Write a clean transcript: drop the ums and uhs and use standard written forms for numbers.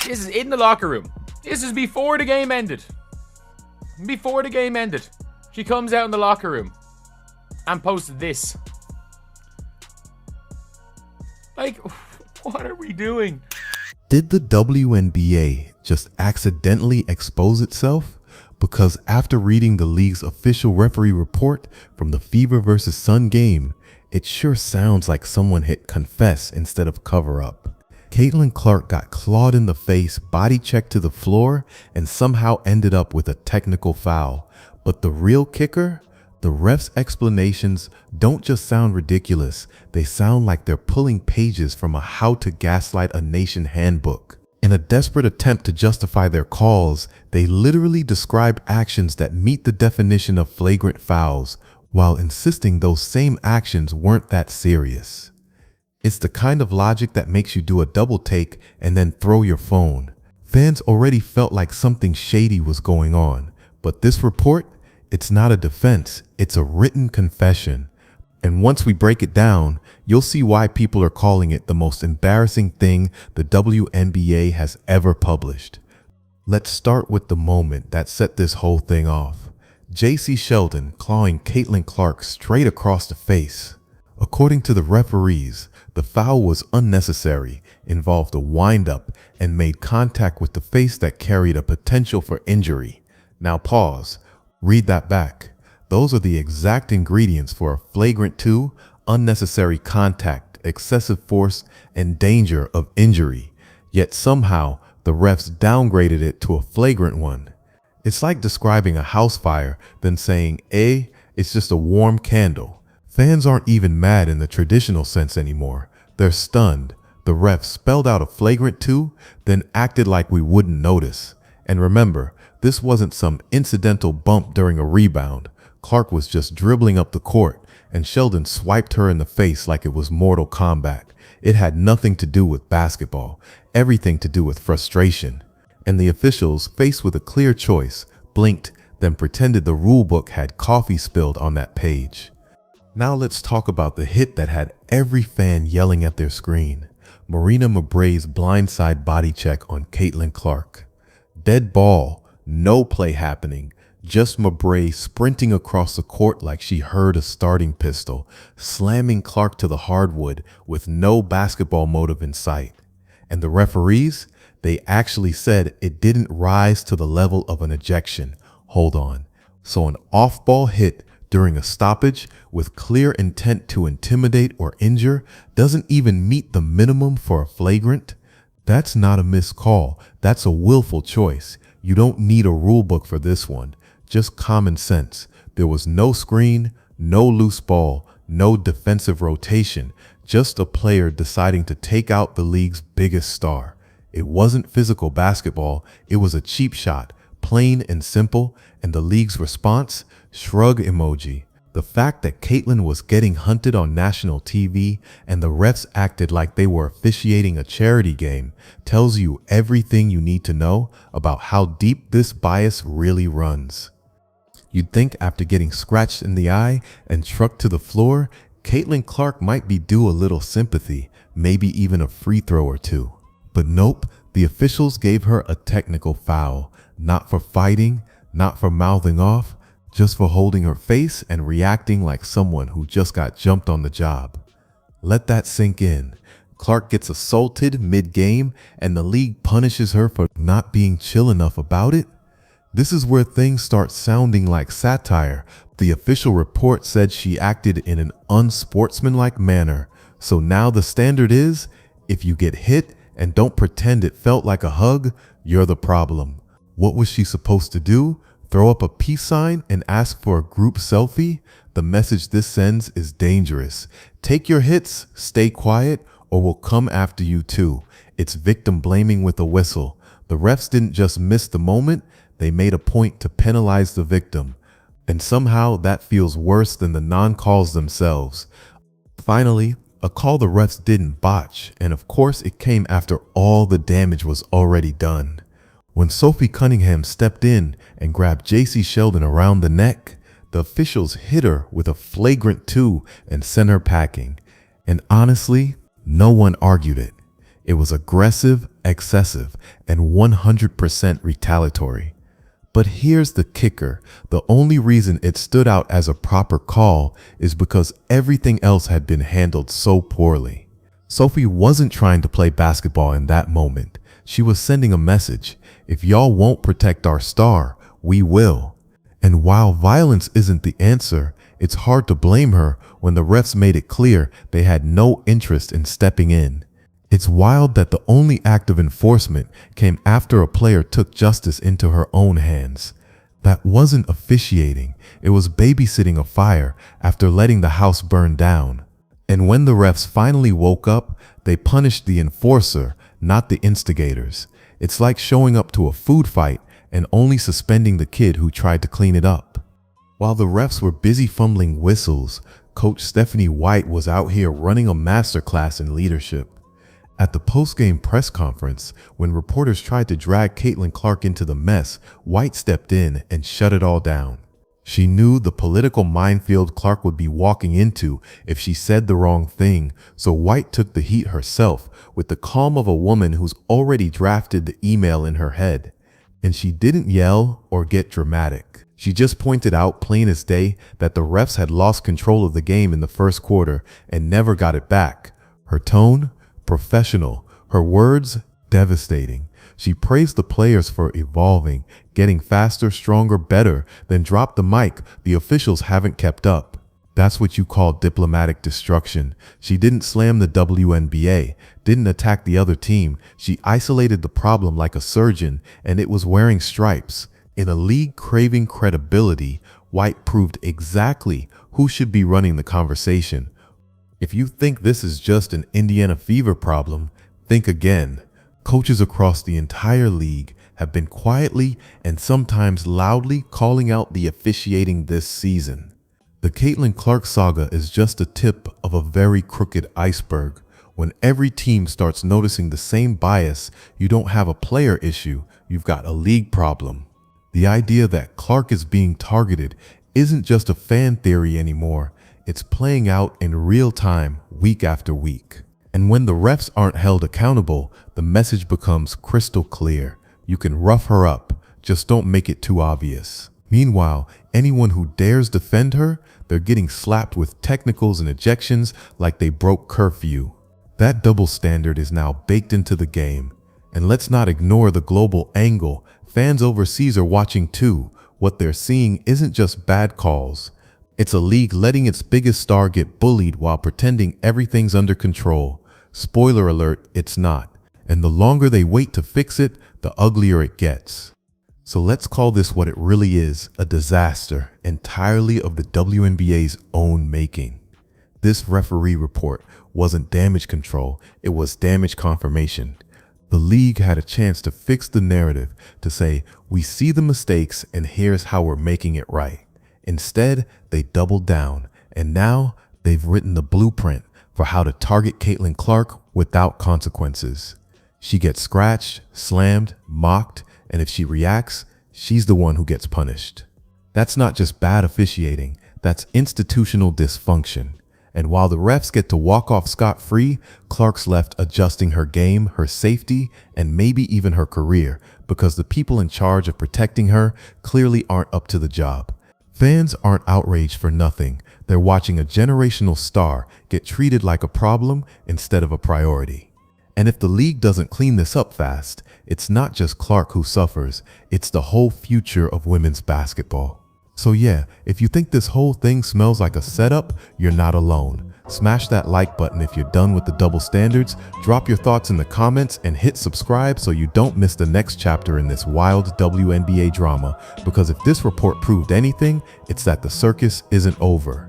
This is in the locker room. This is before the game ended. Before the game ended. She comes out in the locker room and posts this. Like, what are we doing? Did the WNBA just accidentally expose itself? Because after reading the league's official referee report from the Fever vs. Sun game, it sure sounds like someone hit confess instead of cover up. Caitlin Clark got clawed in the face, body checked to the floor, and somehow ended up with a technical foul. But the real kicker? The refs' explanations don't just sound ridiculous, they sound like they're pulling pages from a How to Gaslight a Nation handbook. In a desperate attempt to justify their calls, they literally describe actions that meet the definition of flagrant fouls, while insisting those same actions weren't that serious. It's the kind of logic that makes you do a double take and then throw your phone. Fans already felt like something shady was going on, but this report, it's not a defense, it's a written confession. And once we break it down, you'll see why people are calling it the most embarrassing thing the WNBA has ever published. Let's start with the moment that set this whole thing off. J.C. Sheldon clawing Caitlin Clark straight across the face. According to the referees, the foul was unnecessary, involved a wind-up, and made contact with the face that carried a potential for injury. Now pause. Read that back. Those are the exact ingredients for a flagrant 2, unnecessary contact, excessive force, and danger of injury. Yet somehow, the refs downgraded it to a flagrant 1. It's like describing a house fire, then saying, it's just a warm candle. Fans aren't even mad in the traditional sense anymore. They're stunned. The refs spelled out a flagrant 2, then acted like we wouldn't notice. And remember, this wasn't some incidental bump during a rebound. Clark was just dribbling up the court, and Sheldon swiped her in the face like it was Mortal Kombat. It had nothing to do with basketball, everything to do with frustration. And the officials, faced with a clear choice, blinked, then pretended the rulebook had coffee spilled on that page. Now let's talk about the hit that had every fan yelling at their screen. Marina Mabray's blindside body check on Caitlin Clark. Dead ball, no play happening. Just Mabray sprinting across the court like she heard a starting pistol, slamming Clark to the hardwood with no basketball motive in sight. And the referees, they actually said it didn't rise to the level of an ejection. Hold on. So an off-ball hit during a stoppage with clear intent to intimidate or injure doesn't even meet the minimum for a flagrant? That's not a missed call. That's a willful choice. You don't need a rule book for this one. Just common sense. There was no screen, no loose ball, no defensive rotation, just a player deciding to take out the league's biggest star. It wasn't physical basketball, it was a cheap shot, plain and simple, and the league's response? Shrug emoji. The fact that Caitlin was getting hunted on national TV and the refs acted like they were officiating a charity game tells you everything you need to know about how deep this bias really runs. You'd think after getting scratched in the eye and trucked to the floor, Caitlin Clark might be due a little sympathy, maybe even a free throw or two. But nope, the officials gave her a technical foul, not for fighting, not for mouthing off, just for holding her face and reacting like someone who just got jumped on the job. Let that sink in. Clark gets assaulted mid-game and the league punishes her for not being chill enough about it? This is where things start sounding like satire. The official report said she acted in an unsportsmanlike manner. So now the standard is, if you get hit and don't pretend it felt like a hug, you're the problem. What was she supposed to do? Throw up a peace sign and ask for a group selfie? The message this sends is dangerous. Take your hits, stay quiet, or we'll come after you too. It's victim blaming with a whistle. The refs didn't just miss the moment, they made a point to penalize the victim. And somehow that feels worse than the non-calls themselves. Finally, a call the refs didn't botch, and of course it came after all the damage was already done. When Sophie Cunningham stepped in and grabbed J.C. Sheldon around the neck, the officials hit her with a flagrant 2 and sent her packing. And honestly, no one argued it. It was aggressive, excessive, and 100% retaliatory. But here's the kicker. The only reason it stood out as a proper call is because everything else had been handled so poorly. Sophie wasn't trying to play basketball in that moment. She was sending a message. If y'all won't protect our star, we will. And while violence isn't the answer, it's hard to blame her when the refs made it clear they had no interest in stepping in. It's wild that the only act of enforcement came after a player took justice into her own hands. That wasn't officiating, it was babysitting a fire after letting the house burn down. And when the refs finally woke up, they punished the enforcer, not the instigators. It's like showing up to a food fight and only suspending the kid who tried to clean it up. While the refs were busy fumbling whistles, Coach Stephanie White was out here running a masterclass in leadership. At the post-game press conference, when reporters tried to drag Caitlin Clark into the mess, White stepped in and shut it all down. She knew the political minefield Clark would be walking into if she said the wrong thing, so White took the heat herself with the calm of a woman who's already drafted the email in her head. And she didn't yell or get dramatic. She just pointed out plain as day that the refs had lost control of the game in the first quarter and never got it back. Her tone? Professional. Her words? Devastating. She praised the players for evolving, getting faster, stronger, better, then dropped the mic. The officials haven't kept up. That's what you call diplomatic destruction. She didn't slam the WNBA, didn't attack the other team. She isolated the problem like a surgeon, and it was wearing stripes. In a league craving credibility, White proved exactly who should be running the conversation. If you think this is just an Indiana Fever problem, think again. Coaches across the entire league have been quietly and sometimes loudly calling out the officiating this season. The Caitlin Clark saga is just a tip of a very crooked iceberg. When every team starts noticing the same bias, you don't have a player issue, you've got a league problem. The idea that Clark is being targeted isn't just a fan theory anymore. It's playing out in real time, week after week. And when the refs aren't held accountable, the message becomes crystal clear. You can rough her up, just don't make it too obvious. Meanwhile, anyone who dares defend her, they're getting slapped with technicals and ejections like they broke curfew. That double standard is now baked into the game. And let's not ignore the global angle. Fans overseas are watching too. What they're seeing isn't just bad calls. It's a league letting its biggest star get bullied while pretending everything's under control. Spoiler alert, it's not. And the longer they wait to fix it, the uglier it gets. So let's call this what it really is, a disaster entirely of the WNBA's own making. This referee report wasn't damage control, it was damage confirmation. The league had a chance to fix the narrative, to say, we see the mistakes and here's how we're making it right. Instead, they doubled down, and now they've written the blueprint for how to target Caitlin Clark without consequences. She gets scratched, slammed, mocked, and if she reacts, she's the one who gets punished. That's not just bad officiating, that's institutional dysfunction. And while the refs get to walk off scot-free, Clark's left adjusting her game, her safety, and maybe even her career, because the people in charge of protecting her clearly aren't up to the job. Fans aren't outraged for nothing. They're watching a generational star get treated like a problem instead of a priority. And if the league doesn't clean this up fast, it's not just Clark who suffers, it's the whole future of women's basketball. So yeah, if you think this whole thing smells like a setup, you're not alone. Smash that like button if you're done with the double standards, drop your thoughts in the comments, and hit subscribe so you don't miss the next chapter in this wild WNBA drama, because if this report proved anything, it's that the circus isn't over.